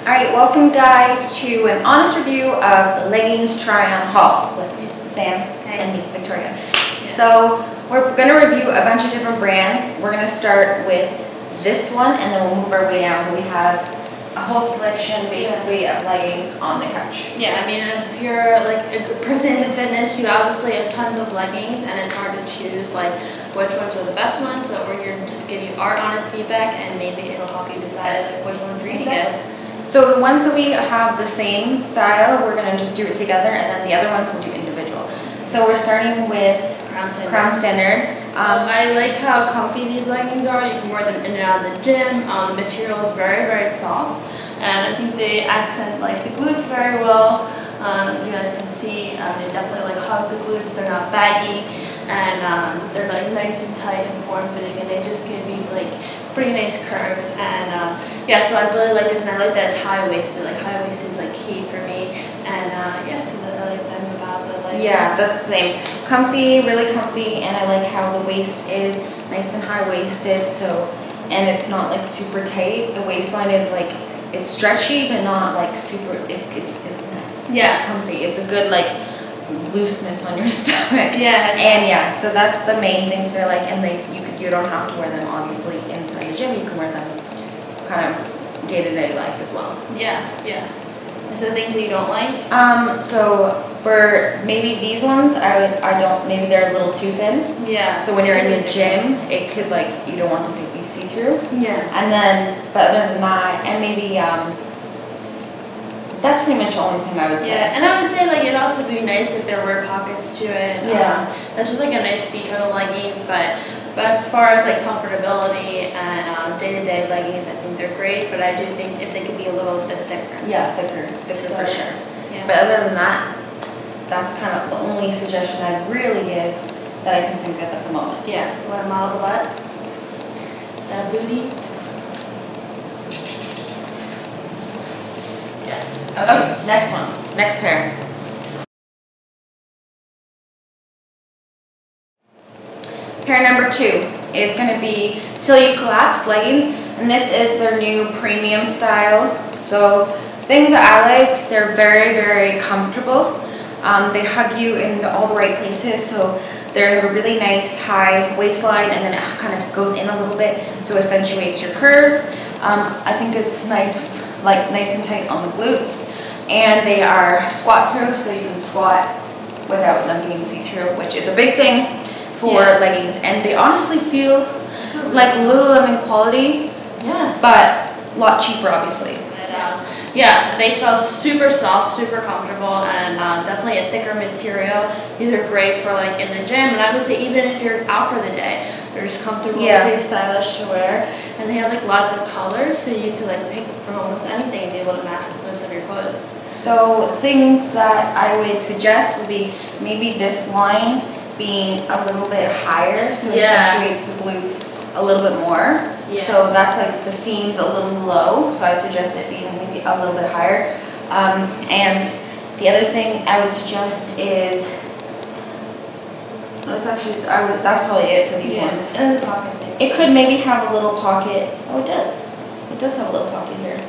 Alright, welcome guys to an honest review of leggings try-on haul with Sam and me, Victoria. Yeah. So we're going to review a bunch of different brands. We're going to start with this one and then we'll move our way down. We have a whole selection basically of leggings on the couch. Yeah, I mean, if you're like a person into fitness, you obviously have tons of leggings and it's hard to choose like which ones are the best ones. So we're here to just give you our honest feedback and maybe it'll help you decide which one for you to get. So the ones that we have the same style, we're going to just do it together, and then the other ones we'll do individual. So we're starting with Crown Standard. I like how comfy these leggings are. You can wear them in and out of the gym. The material is very, very soft, and I think they accent like the glutes very well. You guys can see they definitely like hug the glutes. They're not baggy, and they're like nice and tight and form-fitting, and they just give you like pretty nice curves. And yeah, so I really like this, and I like that it's high-waisted. Like high-waisted is like key for me, and yeah, so that I like them about the leggings. Yeah, that's the same. Comfy, really comfy, and I like how the waist is nice and high-waisted. So, and it's not like super tight. The waistline is like it's stretchy, but not like super. It's nice. Yeah, it's comfy. It's a good like looseness on your stomach. Yeah. And yeah, so that's the main things that I like. And you don't have to wear them obviously inside the gym. You can wear them kind of day-to-day life as well. Yeah. And so things that you don't like? So for maybe these ones, I don't, maybe they're a little too thin. Yeah. So when you're in the gym, it could like, you don't want them to be see-through. Yeah. And then, but other than that, and maybe, that's pretty much the only thing I would say. Yeah, and I would say like it'd also be nice if there were pockets to it. Yeah. That's just like a nice feature of the leggings, but as far as like comfortability and day-to-day leggings, I think they're great, but I do think if they could be a little bit thicker. Yeah, thicker So, for sure. Yeah. But other than that, that's kind of the only suggestion I'd really give that I can think of at the moment. Yeah, you want to model the butt? That booty? Yeah. Okay, next one. Next pair. Pair number 2 is going to be Til You Collapse leggings, and this is their new premium style. So things that I like, they're very, very comfortable. They hug you in all the right places, so they have a really nice high waistline, and then it kind of goes in a little bit, so it accentuates your curves. I think it's nice, like nice and tight on the glutes, and they are squat proof, so you can squat without them being see-through, which is a big thing for leggings, and they honestly feel like Lululemon quality, but a lot cheaper, obviously. Yeah, they feel super soft, super comfortable, and definitely a thicker material. These are great for like in the gym, and I would say even if you're out for the day, they're just comfortable, pretty stylish to wear, and they have like lots of colors, so you could like pick from almost anything and be able to match with most of your clothes. So things that I would suggest would be maybe this line being a little bit higher, so it accentuates the glutes a little bit more. Yeah. So that's like the seams a little low, so I suggest it being maybe a little bit higher. And the other thing I would suggest is, that's probably it for these ones. And the pocket. It could maybe have a little pocket. Oh, it does. It does have a little pocket here.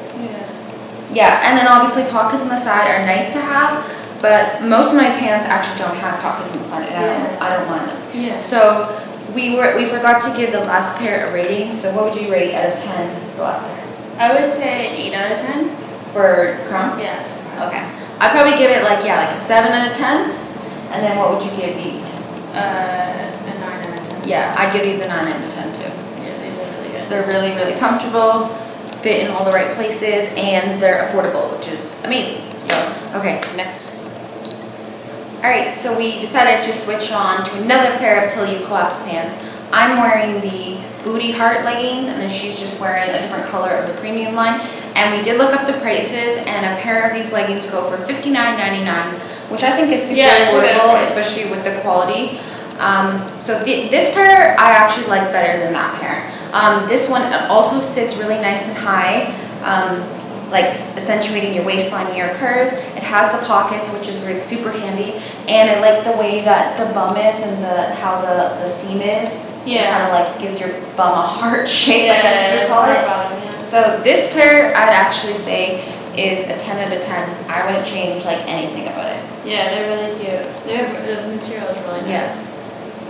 Yeah, and then obviously pockets on the side are nice to have, but most of my pants actually don't have pockets on the side, and I don't mind them. Yeah. So we forgot to give the last pair a rating. So what would you rate out of 10 the last pair? I would say an 8 out of 10. For Crown? Yeah. Okay. I'd probably give it like a 7 out of 10. And then what would you give these? A 9 out of 10. Yeah, I'd give these a 9 out of 10 too. Yeah, these are really good. They're really, really comfortable, fit in all the right places, and they're affordable, which is amazing. So, okay, next. Alright, so we decided to switch on to another pair of Til You Collapse pants. I'm wearing the Booty Heart leggings, and then she's just wearing a different color of the premium line. And we did look up the prices, and a pair of these leggings go for $59.99, which I think is super affordable, especially with the quality. So this pair I actually like better than that pair. This one also sits really nice and high, like accentuating your waistline and your curves. It has the pockets, which is really super handy, and I like the way that the bum is and how the seam is. It kind of like gives your bum a heart shape, I guess you could call it. So this pair, I'd actually say is a 10 out of 10. I wouldn't change like anything about it. Yeah, they're really cute. The material is really nice. Yes.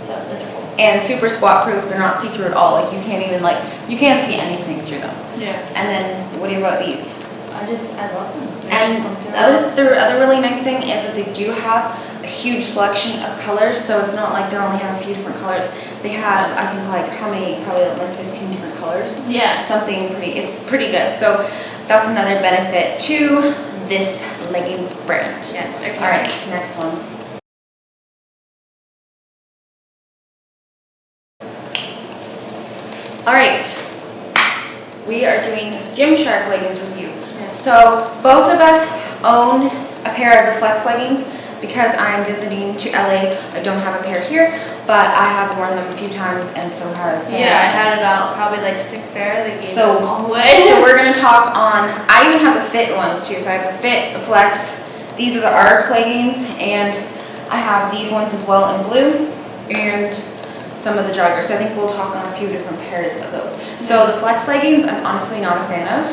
So those are cool. And super squat proof. They're not see-through at all. Like you can't even you can't see anything through them. Yeah. And then what do you about these? I love them. And the other really nice thing is that they do have a huge selection of colors, so it's not like they only have a few different colors. They have, I think, like how many? Probably like 15 different colors. Yeah. Something it's pretty good. So that's another benefit to this legging brand. Yeah. Okay. All right, next one. All right, we are doing Gymshark leggings review. Yeah. So both of us own a pair of the Flex leggings. Because I'm visiting to LA, I don't have a pair here, but I have worn them a few times, and so has Sam. Yeah, I had about probably like 6 pairs. They gave So- them all away. So we're gonna talk on, I even have the fit ones too. So I have the fit, the Flex, these are the ARC leggings, and I have these ones as well in blue, and some of the joggers. So I think we'll talk on a few different pairs of those. So the Flex leggings, I'm honestly not a fan of.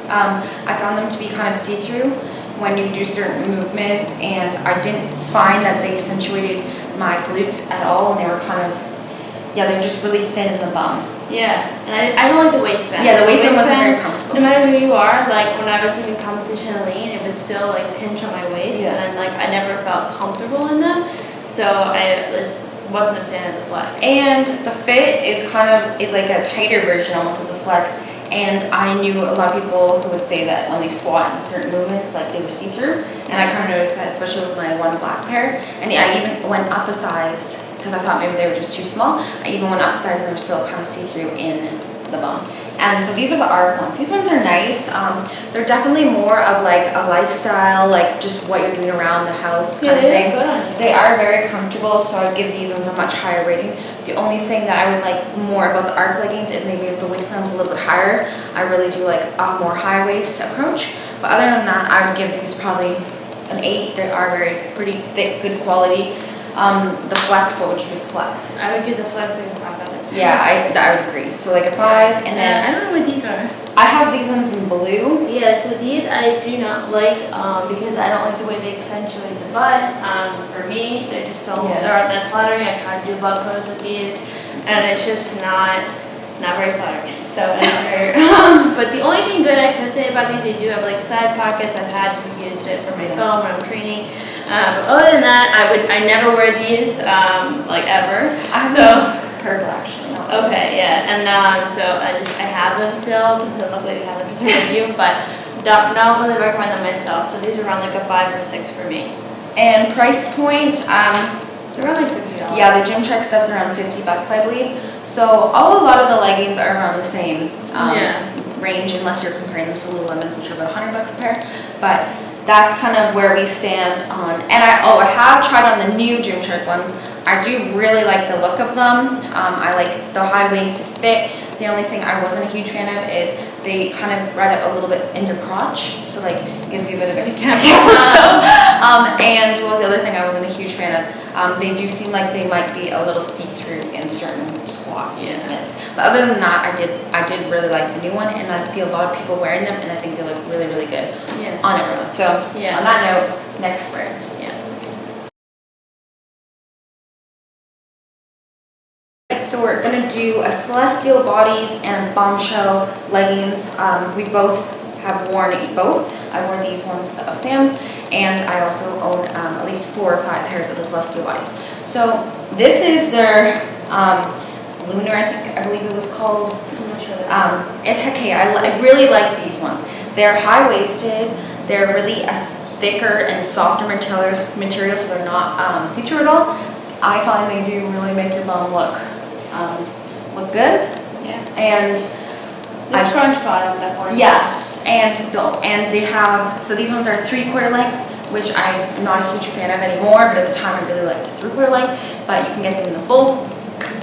I found them to be kind of see-through when you do certain movements, and I didn't find that they accentuated my glutes at all, and they were kind of, they're just really thin in the bum. Yeah, and I don't like the waistband. Yeah, the waistband wasn't very comfortable. No matter who you are, like when I was doing competition lean, it was still like pinch on my waist, Yeah. and I never felt comfortable in them. So I just wasn't a fan of the Flex. And the fit is like a tighter version almost of the Flex. And I knew a lot of people who would say that when they squat in certain movements, like they were see-through. And I kind of noticed that, especially with my one black pair. And I even went up a size because I thought maybe they were just too small. I even went up a size and they were still kind of see-through in the bum. And so these are the ARC ones. These ones are nice. They're definitely more of like a lifestyle, like just what you're doing around the house kind of thing. Good on you. They are very comfortable, so I'd give these ones a much higher rating. The only thing that I would like more about the ARC leggings is maybe if the waistline was a little bit higher. I really do like a more high waist approach. But other than that, I would give these probably an 8. They are pretty thick, good quality. The Flex, what would you give the Flex? I would give the Flex like a 5 out of 10. Yeah, I would agree. So like a 5, and then I don't know what these are. I have these ones in blue. Yeah, so these I do not like because I don't like the way they accentuate the butt. For me, they just don't, Yeah. they're not that flattering. I've tried to do butt pose with these, and it's just not very flattering. So, but the only thing good I could say about these, they do have like side pockets. I've had to use it for my film when I'm training. But other than that, I never wear these like ever. Purple actually. No. Okay, yeah, and so I have them still because luckily we have them for the review, but don't really recommend them myself. So these are around like a 5 or 6 for me. And price point, They're around like $50. yeah, the Gymshark stuff's around $50, I believe. So a lot of the leggings are around the same range, unless you're comparing them to Lululemons, which are about $100 a pair. But that's kind of where we stand on. And I have tried on the new Gymshark ones. I do really like the look of them. I like the high-waisted fit. The only thing I wasn't a huge fan of is they kind of ride up a little bit in your crotch, so like it gives you a bit of a camel toe. And what was the other thing I wasn't a huge fan of? They do seem like they might be a little see-through in certain squat movements. But other than that, I did really like the new one, and I see a lot of people wearing them, and I think they look really, really good on everyone. So on that note, next brand. So we're gonna do a Celestial Bodies and a Bombshell leggings. We both have worn both. I wore these ones of Sam's, and I also own at least 4 or 5 pairs of the Celestial Bodies. So this is their Lunar, I believe it was called. I'm not sure. I really like these ones. They're high-waisted. They're really a thicker and softer material, so they're not see-through at all. I find they do really make your bum look good. Yeah. And the scrunch bottom, definitely. Yes, and they have, so these ones are 3/4 length, which I'm not a huge fan of anymore, but at the time I really liked 3/4 length, but you can get them in the full.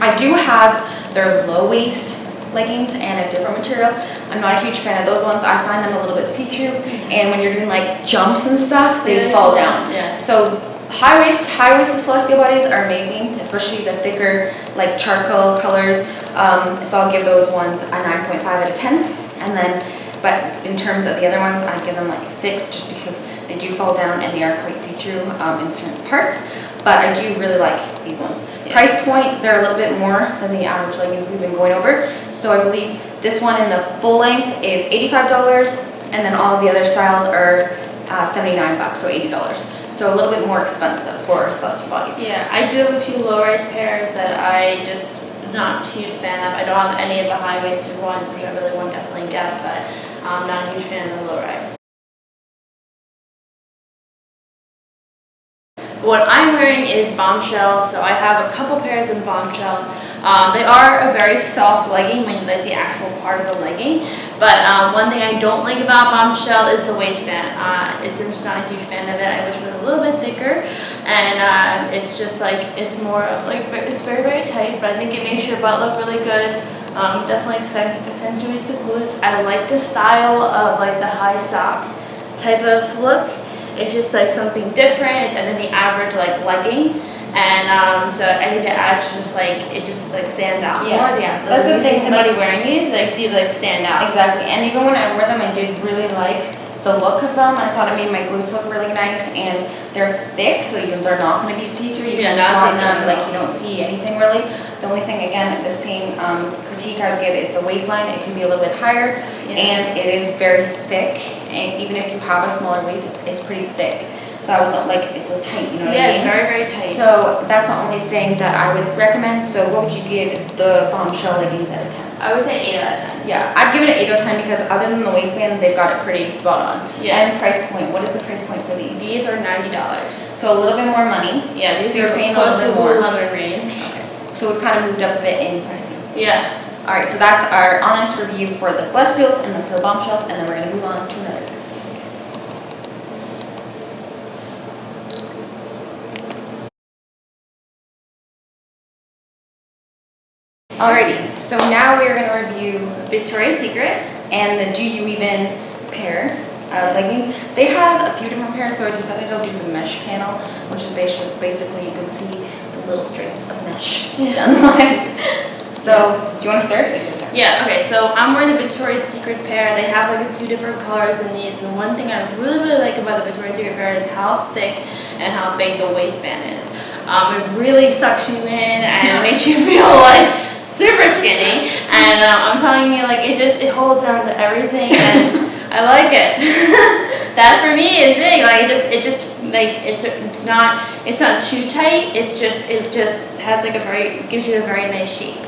I do have their low waist leggings and a different material. I'm not a huge fan of those ones. I find them a little bit see-through, and when you're doing like jumps and stuff, they fall down. Yeah. So high-waisted Celestial Bodies are amazing, especially the thicker like charcoal colors. So I'll give those ones a 9.5 out of 10. And then but in terms of the other ones, I'd give them like a 6 just because they do fall down and they are quite see-through in certain parts. But I do really like these ones. Yeah. Price point, they're a little bit more than the average leggings we've been going over. So I believe this one in the full length is $85, and then all of the other styles are $79, so $80. So a little bit more expensive for Celestial Bodies. Yeah, I do have a few low-rise pairs that I just not a huge fan of. I don't have any of the high-waisted ones, which I really want to definitely get, but I'm not a huge fan of the low-rise. What I'm wearing is Bombshell, so I have a couple pairs of Bombshell. They are a very soft legging when you like the actual part of the legging, but one thing I don't like about Bombshell is the waistband. I'm just not a huge fan of it. I wish it was a little bit thicker, and it's just like, it's more of like, it's very, very tight, but I think it makes your butt look really good. Definitely accentuates the glutes. I like the style of like the high sock type of look. It's just like something different and then the average like legging, and so I think it adds just like, it just like stands out more. Yeah, that's the thing. Somebody wearing these, like you like stand out. Exactly, and even when I wore them, I did really like the look of them. I thought it made my glutes look really nice, and they're thick, so they're not going to be see-through. You can squat them, like you don't see anything really. The only thing, again, the same critique I would give is the waistline. It can be a little bit higher, and it is very thick. And even if you have a smaller waist, it's pretty thick. So I wasn't like, it's so tight, you know what I mean? Yeah, it's very, very tight. So that's the only thing that I would recommend. So what would you give the Bombshell leggings out of 10? I would say 8 out of 10. Yeah, I'd give it an 8 out of 10 because other than the waistband, they've got it pretty spot on. Yeah. And price point, what is the price point for these? These are $90. So a little bit more money. Yeah, these So you're are paying a close little to bit more. Lululemon range. Okay. So we've kind of moved up a bit in pricing. Yeah. All right, so that's our honest review for the Celestials and then for the Bombshells, and then we're going to move on to another. Alrighty, so now we are going to review Victoria's Secret and the DoYouEven pair of leggings. They have a few different pairs, so I decided I'll do the mesh panel, which is basically you can see the little strips of mesh done like. So, do you want to start? Yeah, okay, so I'm wearing the Victoria's Secret pair. They have like a few different colors in these, and one thing I really, really like about the Victoria's Secret pair is how thick and how big the waistband is. It really sucks you in and makes you feel like super skinny, and I'm telling you, like, it holds on to everything, and I like it. That for me is big. Like it just like it's not too tight. It just has like gives you a very nice shape.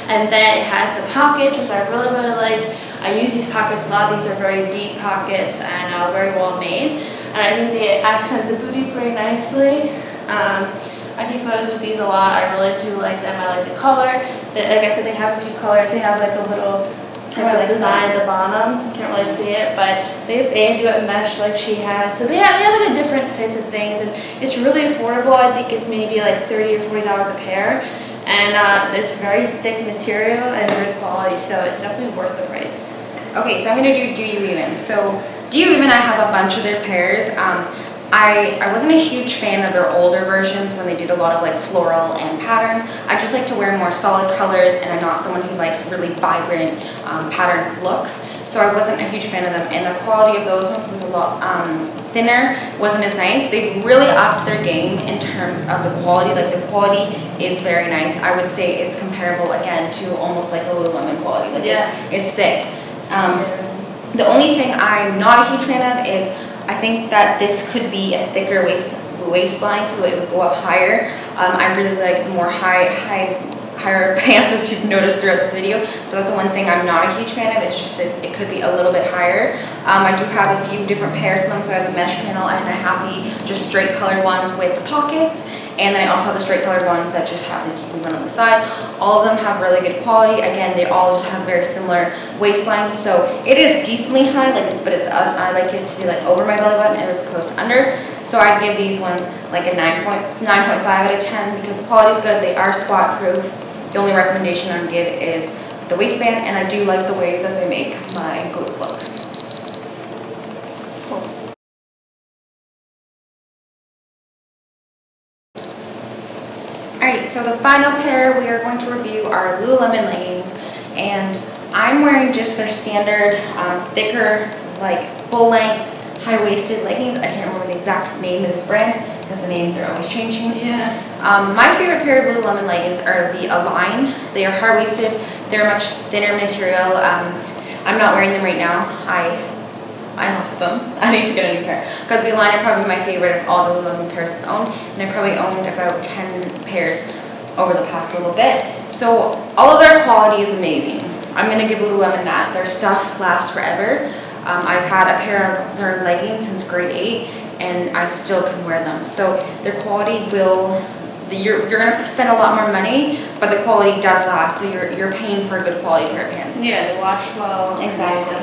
And then it has the pockets, which I really, really like. I use these pockets a lot. These are very deep pockets and very well made. And I think they accent the booty pretty nicely. I take photos with these a lot. I really do like them. I like the color. Like I said, they have a few colors. They have like a little design at the bottom. Can't really see it, but they do it mesh like she has. So they have like different types of things, and it's really affordable. I think it's maybe like $30 or $40 a pair. And it's very thick material and good quality, so it's definitely worth the price. Okay, so I'm going to do DoYouEven. So DoYouEven, I have a bunch of their pairs. I wasn't a huge fan of their older versions when they did a lot of like floral and patterns. I just like to wear more solid colors, and I'm not someone who likes really vibrant patterned looks. So I wasn't a huge fan of them, and the quality of those ones was a lot thinner, wasn't as nice. They've really upped their game in terms of the quality. Like the quality is very nice. I would say it's comparable again to almost like a Lululemon quality. Like it's thick. The only thing I'm not a huge fan of is I think that this could be a thicker waistline, so it would go up higher. I really like the more higher pants, as you've noticed throughout this video. So that's the one thing I'm not a huge fan of. It's just it could be a little bit higher. I do have a few different pairs of them. So I have a mesh panel, and I have the just straight colored ones with the pockets. And then I also have the straight colored ones that just have the DoYouEven on the side. All of them have really good quality. Again, they all just have very similar waistlines. So it is decently high, I like it to be like over my belly button as opposed to under. So I'd give these ones like a 9.5 out of 10 because the quality is good. They are squat proof. The only recommendation I would give is the waistband, and I do like the way that they make my glutes look. Alright, so the final pair we are going to review are Lululemon leggings, and I'm wearing just their standard thicker, like full length, high-waisted leggings. I can't remember the exact name of this brand because the names are always changing. Yeah. My favorite pair of Lululemon leggings are the Align. They are high-waisted. They're much thinner material. I'm not wearing them right now. I lost them. I need to get a new pair because the Align are probably my favorite of all the Lululemon pairs I've owned, and I probably owned about 10 pairs over the past little bit. So all of their quality is amazing. I'm gonna give Lululemon that. Their stuff lasts forever. I've had a pair of their leggings since grade 8 and I still can wear them. So their quality will, you're gonna spend a lot more money, but the quality does last. So you're paying for a good quality pair of pants. Yeah, they wash well. Exactly.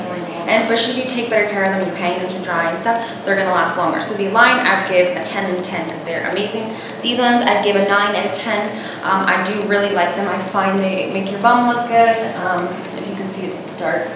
And especially if you take better care of them, you hang them to dry and stuff, they're gonna last longer. So the Align, I'd give a 10 out of 10 because they're amazing. These ones, I'd give a 9 out of 10. I do really like them. I find they make your bum look good. If you can see, it's dark.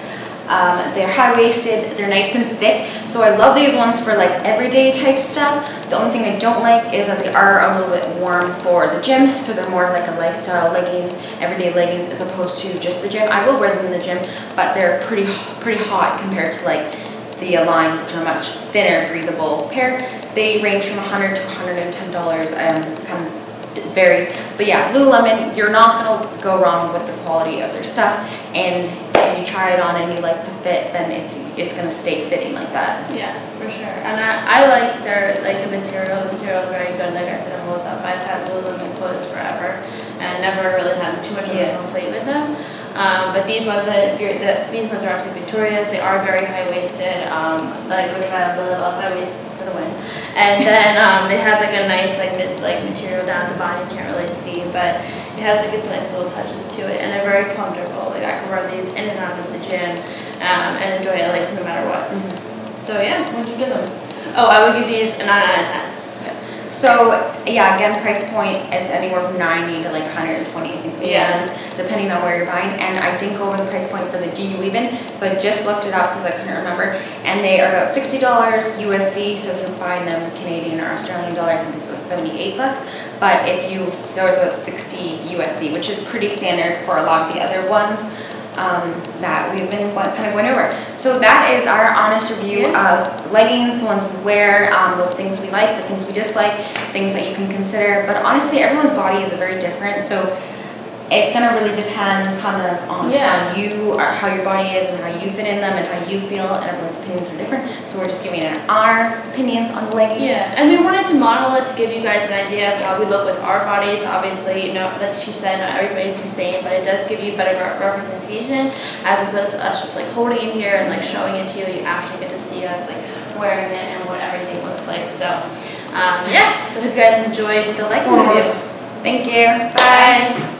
They're high-waisted, they're nice and thick. So I love these ones for like everyday type stuff. The only thing I don't like is that they are a little bit warm for the gym. So they're more like a lifestyle leggings, everyday leggings, as opposed to just the gym. I will wear them in the gym, but they're pretty hot compared to like the Align, which are a much thinner, breathable pair. They range from $100 to $110, kind of varies. But yeah, Lululemon, you're not gonna go wrong with the quality of their stuff. And if you try it on and you like the fit, then it's gonna stay fitting like that. Yeah, for sure. And I like their the material. The material is very good. Like I said, it holds up. I've had Lululemon clothes forever and never really had too much of a complaint with them. But these ones these ones are actually Victoria's. They are very high waisted. Like we're trying to build up high waist for the win. And then it has like a nice material down at the bottom. You can't really see, but it has like its nice little touches to it, and they're very comfortable. Like I can wear these in and out of the gym and enjoy it like no matter what. So yeah. What'd you give them? Oh, I would give these a 9 out of 10. So yeah, again, price point is anywhere from 90 to like 120, I think, Lululemons, depending on where you're buying. And I didn't go over the price point for the DoYouEven, so I just looked it up because I couldn't remember. And they are about $60 USD. So if you're buying them Canadian or Australian dollar, I think it's about 78 bucks. But so it's about 60 USD, which is pretty standard for a lot of the other ones that we've been kind of going over. So that is our honest review of leggings, the ones we wear, the things we like, the things we dislike, things that you can consider. But honestly, everyone's body is very different, so it's gonna really depend kind of on how your body is and how you fit in them and how you feel, and everyone's opinions are different. So we're just giving our opinions on the leggings. Yeah, and we wanted to model it to give you guys an idea of how we look with our bodies. Obviously, you know, like she said, not everybody's the same, but it does give you better representation as opposed to us just like holding it here and like showing it to you. You actually get to see us like wearing it and what everything looks like. So yeah, so I hope you guys enjoyed the legging review. Thank you. Bye.